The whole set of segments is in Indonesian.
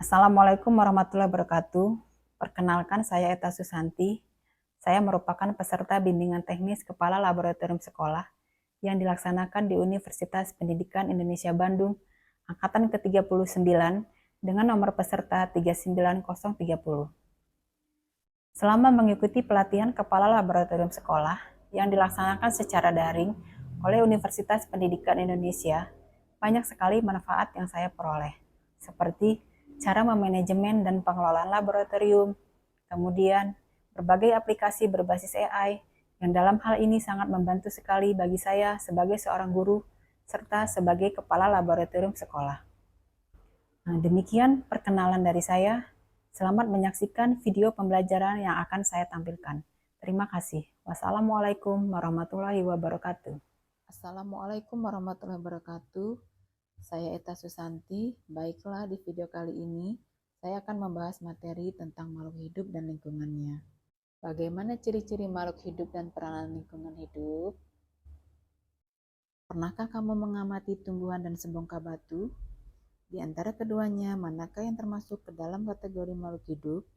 Assalamualaikum warahmatullahi wabarakatuh. Perkenalkan, saya Eta Susanti. Saya merupakan peserta bimbingan teknis Kepala Laboratorium Sekolah yang dilaksanakan di Universitas Pendidikan Indonesia Bandung, Angkatan ke-39 dengan nomor peserta 39030. Selama mengikuti pelatihan Kepala Laboratorium Sekolah yang dilaksanakan secara daring oleh Universitas Pendidikan Indonesia, banyak sekali manfaat yang saya peroleh, seperti cara memanajemen dan pengelolaan laboratorium, kemudian berbagai aplikasi berbasis AI yang dalam hal ini sangat membantu sekali bagi saya sebagai seorang guru serta sebagai kepala laboratorium sekolah. Nah, demikian perkenalan dari saya. Selamat menyaksikan video pembelajaran yang akan saya tampilkan. Terima kasih. Wassalamualaikum warahmatullahi wabarakatuh. Assalamualaikum warahmatullahi wabarakatuh. Saya Eta Susanti. Baiklah, di video kali ini saya akan membahas materi tentang makhluk hidup dan lingkungannya. Bagaimana ciri-ciri makhluk hidup dan peranan lingkungan hidup? Pernahkah kamu mengamati tumbuhan dan sebongkah batu? Di antara keduanya, manakah yang termasuk ke dalam kategori makhluk hidup?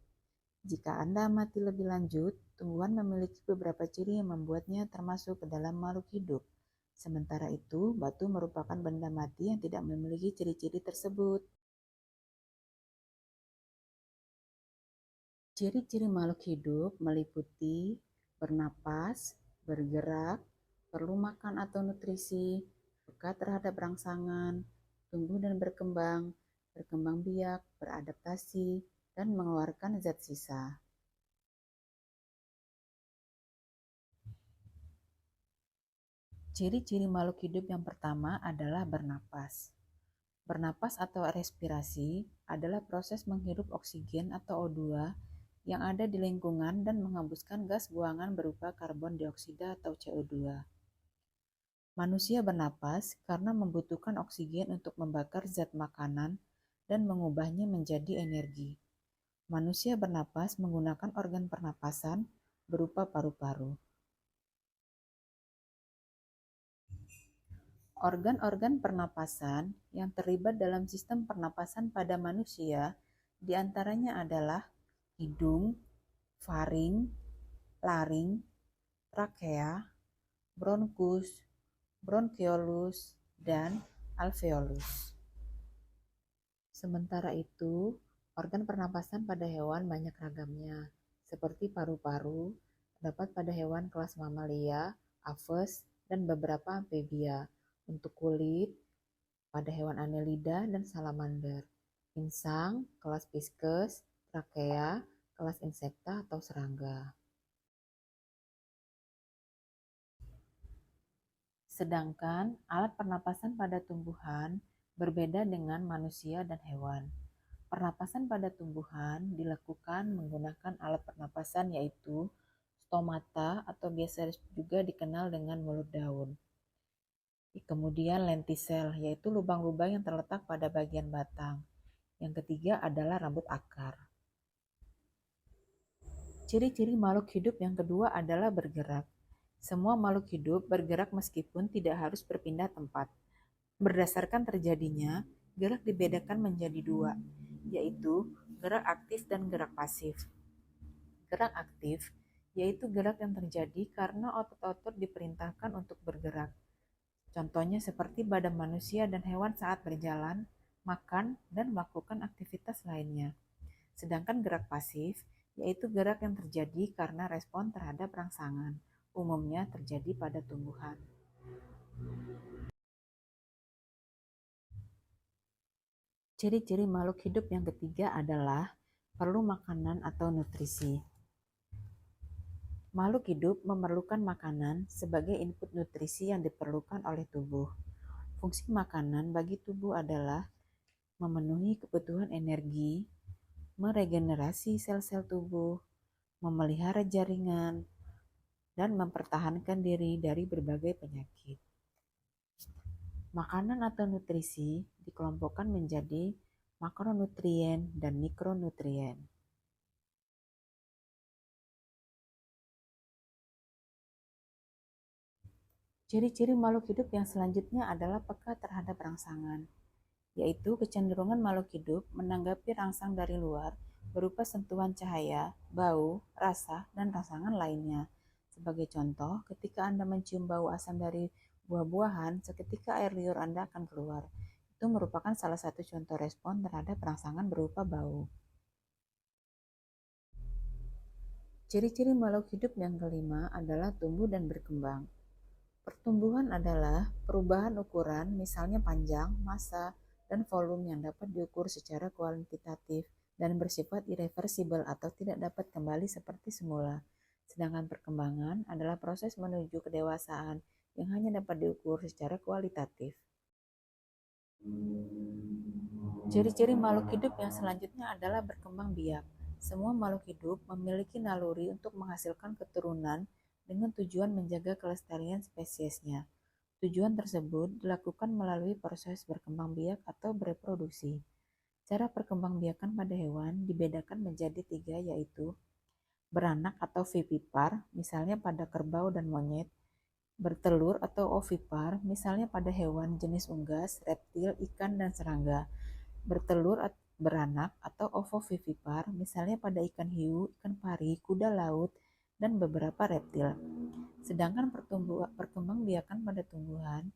Jika Anda amati lebih lanjut, tumbuhan memiliki beberapa ciri yang membuatnya termasuk ke dalam makhluk hidup. Sementara itu, batu merupakan benda mati yang tidak memiliki ciri-ciri tersebut. Ciri-ciri makhluk hidup meliputi bernapas, bergerak, perlu makan atau nutrisi, peka terhadap rangsangan, tumbuh dan berkembang biak, beradaptasi, dan mengeluarkan zat sisa. Ciri-ciri makhluk hidup yang pertama adalah bernapas. Bernapas atau respirasi adalah proses menghirup oksigen atau O2 yang ada di lingkungan dan menghembuskan gas buangan berupa karbon dioksida atau CO2. Manusia bernapas karena membutuhkan oksigen untuk membakar zat makanan dan mengubahnya menjadi energi. Manusia bernapas menggunakan organ pernapasan berupa paru-paru. Organ-organ pernapasan yang terlibat dalam sistem pernapasan pada manusia diantaranya adalah hidung, faring, laring, trakea, bronkus, bronkiolus, dan alveolus. Sementara itu, organ pernapasan pada hewan banyak ragamnya, seperti paru-paru, terdapat pada hewan kelas mamalia, aves, dan beberapa amfibia. Untuk kulit, pada hewan annelida dan salamander. Insang, kelas Pisces, trakea, kelas insekta atau serangga. Sedangkan alat pernapasan pada tumbuhan berbeda dengan manusia dan hewan. Pernapasan pada tumbuhan dilakukan menggunakan alat pernapasan yaitu stomata atau biasa juga dikenal dengan mulut daun. Kemudian lentisel, yaitu lubang-lubang yang terletak pada bagian batang. Yang ketiga adalah rambut akar. Ciri-ciri makhluk hidup yang kedua adalah bergerak. Semua makhluk hidup bergerak meskipun tidak harus berpindah tempat. Berdasarkan terjadinya, gerak dibedakan menjadi dua, yaitu gerak aktif dan gerak pasif. Gerak aktif yaitu gerak yang terjadi karena otot-otot diperintahkan untuk bergerak. Contohnya seperti badan manusia dan hewan saat berjalan, makan, dan melakukan aktivitas lainnya. Sedangkan gerak pasif yaitu gerak yang terjadi karena respon terhadap rangsangan, umumnya terjadi pada tumbuhan. Ciri-ciri makhluk hidup yang ketiga adalah perlu makanan atau nutrisi. Makhluk hidup memerlukan makanan sebagai input nutrisi yang diperlukan oleh tubuh. Fungsi makanan bagi tubuh adalah memenuhi kebutuhan energi, meregenerasi sel-sel tubuh, memelihara jaringan, dan mempertahankan diri dari berbagai penyakit. Makanan atau nutrisi dikelompokkan menjadi makronutrien dan mikronutrien. Ciri-ciri makhluk hidup yang selanjutnya adalah peka terhadap rangsangan. yaitu kecenderungan makhluk hidup menanggapi rangsang dari luar berupa sentuhan cahaya, bau, rasa, dan rangsangan lainnya. Sebagai contoh, ketika Anda mencium bau asam dari buah-buahan, seketika air liur Anda akan keluar. Itu merupakan salah satu contoh respon terhadap rangsangan berupa bau. Ciri-ciri makhluk hidup yang kelima adalah tumbuh dan berkembang. Pertumbuhan adalah perubahan ukuran, misalnya panjang, massa, dan volume yang dapat diukur secara kuantitatif dan bersifat irreversibel atau tidak dapat kembali seperti semula. Sedangkan perkembangan adalah proses menuju kedewasaan yang hanya dapat diukur secara kualitatif. Ciri-ciri makhluk hidup yang selanjutnya adalah berkembang biak. Semua makhluk hidup memiliki naluri untuk menghasilkan keturunan dengan tujuan menjaga kelestarian spesiesnya. Tujuan tersebut dilakukan melalui proses berkembang biak atau bereproduksi. Cara perkembangbiakan pada hewan dibedakan menjadi tiga, yaitu beranak atau vivipar, misalnya pada kerbau dan monyet; bertelur atau ovipar, misalnya pada hewan jenis unggas, reptil, ikan, dan serangga; bertelur beranak atau ovovivipar, misalnya pada ikan hiu, ikan pari, kuda laut, dan beberapa reptil. Sedangkan perkembangbiakan pada tumbuhan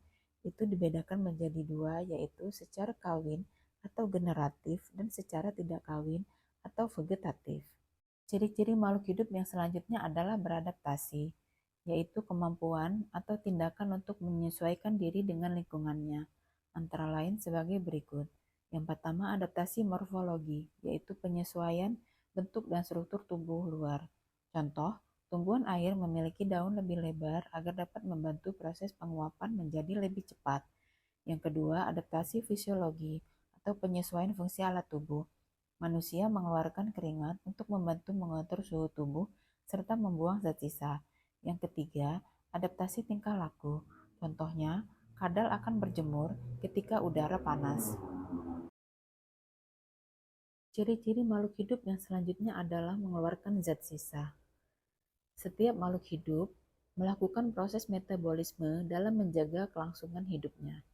itu dibedakan menjadi dua, yaitu secara kawin atau generatif dan secara tidak kawin atau vegetatif. Ciri-ciri makhluk hidup yang selanjutnya adalah beradaptasi, yaitu kemampuan atau tindakan untuk menyesuaikan diri dengan lingkungannya, antara lain sebagai berikut. Yang pertama, adaptasi morfologi, yaitu penyesuaian bentuk dan struktur tubuh luar. Contoh, tumbuhan air memiliki daun lebih lebar agar dapat membantu proses penguapan menjadi lebih cepat. Yang kedua, adaptasi fisiologi atau penyesuaian fungsi alat tubuh. Manusia mengeluarkan keringat untuk membantu mengatur suhu tubuh serta membuang zat sisa. Yang ketiga, adaptasi tingkah laku. Contohnya, kadal akan berjemur ketika udara panas. Ciri-ciri makhluk hidup yang selanjutnya adalah mengeluarkan zat sisa. Setiap makhluk hidup melakukan proses metabolisme dalam menjaga kelangsungan hidupnya.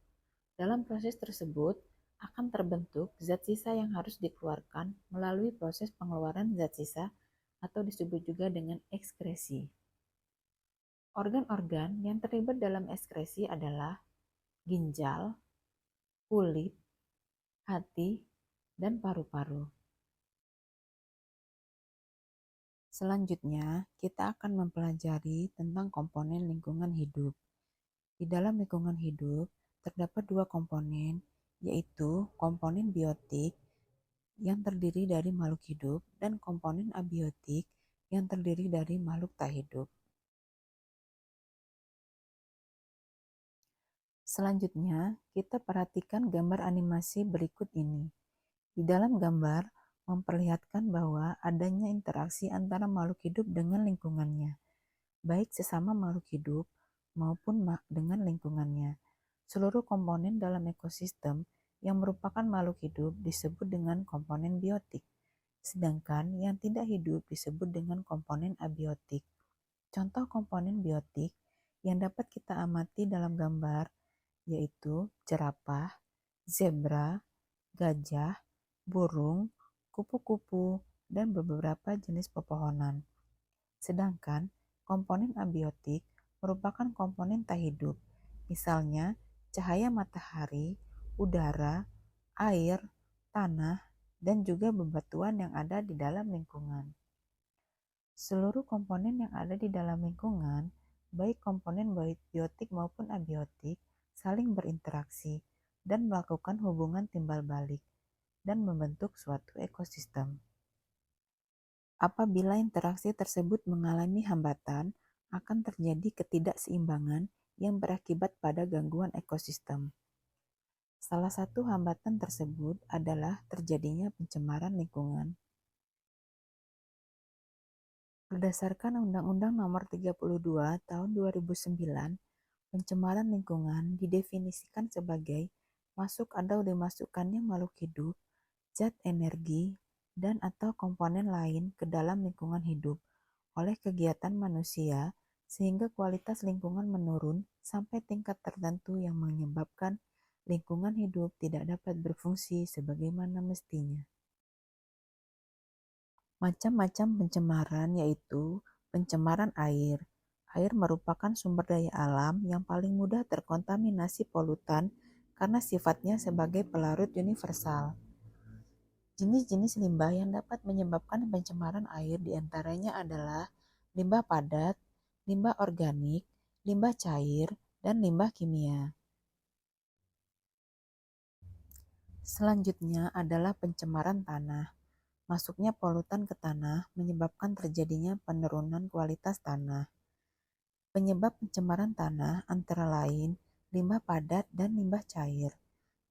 Dalam proses tersebut, akan terbentuk zat sisa yang harus dikeluarkan melalui proses pengeluaran zat sisa atau disebut juga dengan ekskresi. Organ-organ yang terlibat dalam ekskresi adalah ginjal, kulit, hati, dan paru-paru. Selanjutnya, kita akan mempelajari tentang komponen lingkungan hidup. Di dalam lingkungan hidup, terdapat dua komponen, yaitu komponen biotik yang terdiri dari makhluk hidup dan komponen abiotik yang terdiri dari makhluk tak hidup. Selanjutnya, kita perhatikan gambar animasi berikut ini. Di dalam gambar memperlihatkan bahwa adanya interaksi antara makhluk hidup dengan lingkungannya, baik sesama makhluk hidup maupun dengan lingkungannya. Seluruh komponen dalam ekosistem yang merupakan makhluk hidup disebut dengan komponen biotik, sedangkan yang tidak hidup disebut dengan komponen abiotik. Contoh komponen biotik yang dapat kita amati dalam gambar yaitu jerapah, zebra, gajah, burung, kupu-kupu, dan beberapa jenis pepohonan. Sedangkan komponen abiotik merupakan komponen tak hidup, misalnya cahaya matahari, udara, air, tanah, dan juga bebatuan yang ada di dalam lingkungan. Seluruh komponen yang ada di dalam lingkungan, baik komponen biotik maupun abiotik, saling berinteraksi dan melakukan hubungan timbal balik dan membentuk suatu ekosistem. Apabila interaksi tersebut mengalami hambatan, akan terjadi ketidakseimbangan yang berakibat pada gangguan ekosistem. Salah satu hambatan tersebut adalah terjadinya pencemaran lingkungan. Berdasarkan Undang-Undang Nomor 32 Tahun 2009, pencemaran lingkungan didefinisikan sebagai masuk atau dimasukkannya makhluk hidup, zat energi, dan atau komponen lain ke dalam lingkungan hidup oleh kegiatan manusia sehingga kualitas lingkungan menurun sampai tingkat tertentu yang menyebabkan lingkungan hidup tidak dapat berfungsi sebagaimana mestinya. Macam-macam pencemaran yaitu pencemaran air. Air merupakan sumber daya alam yang paling mudah terkontaminasi polutan karena sifatnya sebagai pelarut universal. Jenis-jenis limbah yang dapat menyebabkan pencemaran air diantaranya adalah limbah padat, limbah organik, limbah cair, dan limbah kimia. Selanjutnya adalah pencemaran tanah. Masuknya polutan ke tanah menyebabkan terjadinya penurunan kualitas tanah. Penyebab pencemaran tanah antara lain limbah padat dan limbah cair.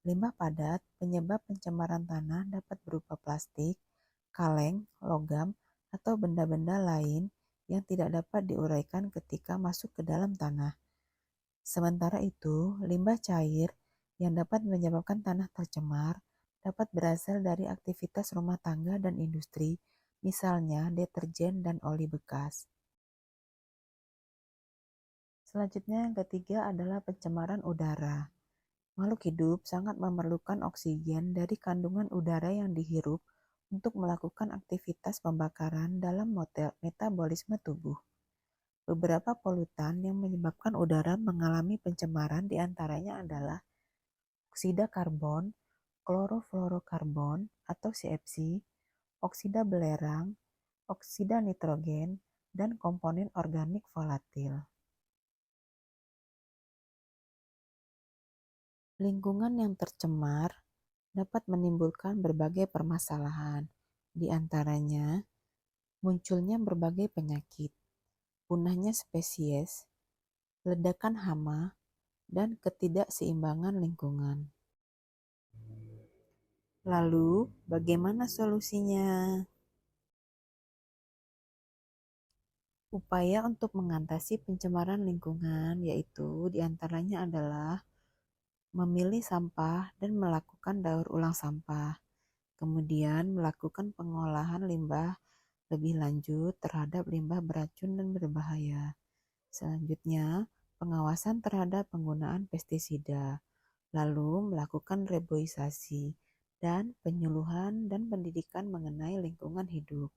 Limbah padat penyebab pencemaran tanah dapat berupa plastik, kaleng, logam, atau benda-benda lain yang tidak dapat diuraikan ketika masuk ke dalam tanah. Sementara itu, limbah cair yang dapat menyebabkan tanah tercemar dapat berasal dari aktivitas rumah tangga dan industri, misalnya deterjen dan oli bekas. Selanjutnya yang ketiga adalah pencemaran udara. Makhluk hidup sangat memerlukan oksigen dari kandungan udara yang dihirup untuk melakukan aktivitas pembakaran dalam metabolisme tubuh. Beberapa polutan yang menyebabkan udara mengalami pencemaran diantaranya adalah oksida karbon, klorofluorokarbon atau CFC, oksida belerang, oksida nitrogen, dan komponen organik volatil. Lingkungan yang tercemar dapat menimbulkan berbagai permasalahan, di antaranya munculnya berbagai penyakit, punahnya spesies, ledakan hama, dan ketidakseimbangan lingkungan. Lalu, bagaimana solusinya? Upaya untuk mengatasi pencemaran lingkungan yaitu diantaranya adalah memilih sampah dan melakukan daur ulang sampah, kemudian melakukan pengolahan limbah lebih lanjut terhadap limbah beracun dan berbahaya. Selanjutnya, pengawasan terhadap penggunaan pestisida, lalu melakukan reboisasi, dan penyuluhan dan pendidikan mengenai lingkungan hidup.